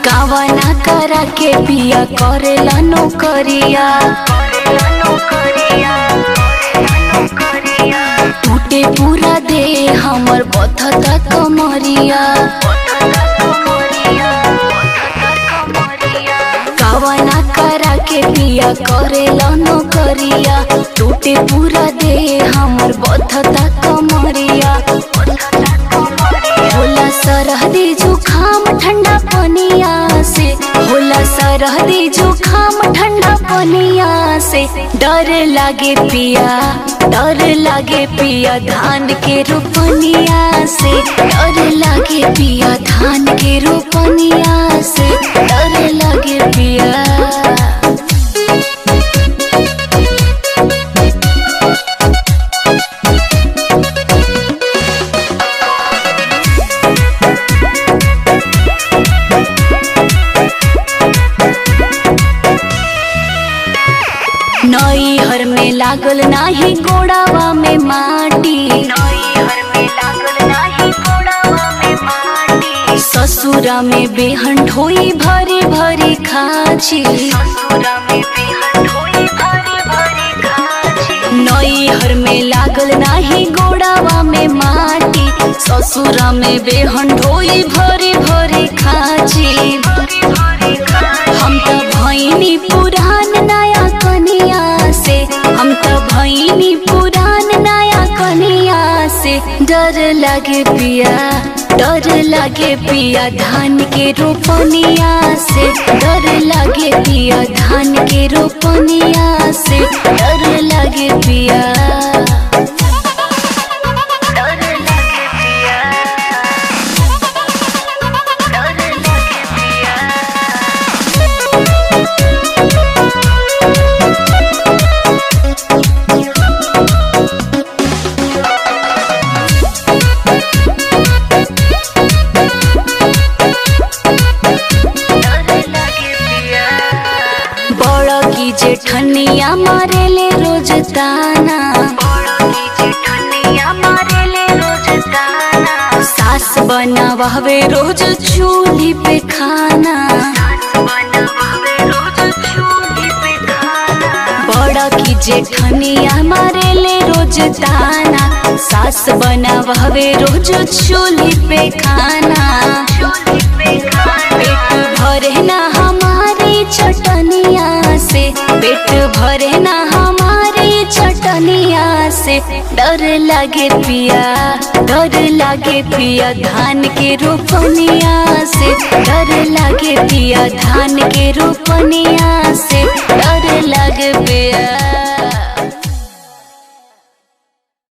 कावना करा के पिया करेला नौकरिया। टूटे पूरा दे हमर बथता कमरिया। कावना करा के पिया करेला नौकरिया। टूटे पूरा दे हमर बथता कमरिया। होला सरहदी जुखाम ठंडा पनिया से। होला सरहदी जुखाम ठंडा पनिया से। डर लागे पिया, डर लागे पिया धान के रोपनिया से। डर लागे पिया धान के रोपनिया से। डर लागे पिया। नैहर में लागल नाही गोड़ावा में माटी। नैहर में लागल नाही गोड़ावा में माटी। ससुरा में बेहन ढोई भरी भरी खाची। ससुरा में बेहन ढोई भरी भरी खाची। नैहर में लागल नाही गोड़ावा में माटी। ससुरा में बेहन ढोई भरी भरी खाची। हम तो भैनी पुरान नया कनिया से। हम तो भैनी पुरान नया कनिया से। डर लागे पिया, डर लागे पिया धान के रोपनिया से। डर लागे पिया धान के रोपनिया से। डर लागे पिया। जेठनिया मारेले रोज ताना। सास बनावे रोज चूल्ही पे खाना। बड़ा की जेठनिया मारेले रोज ताना। सास बनावे रोज चूल्ही पे खाना। पेट भरे ना हमारी चटनिया से। पेट भरे ना हमारी चटनिया से। डर लागे पिया, डर लागे पिया धान के रोपनिया से। डर लागे पिया धान के रोपनिया से।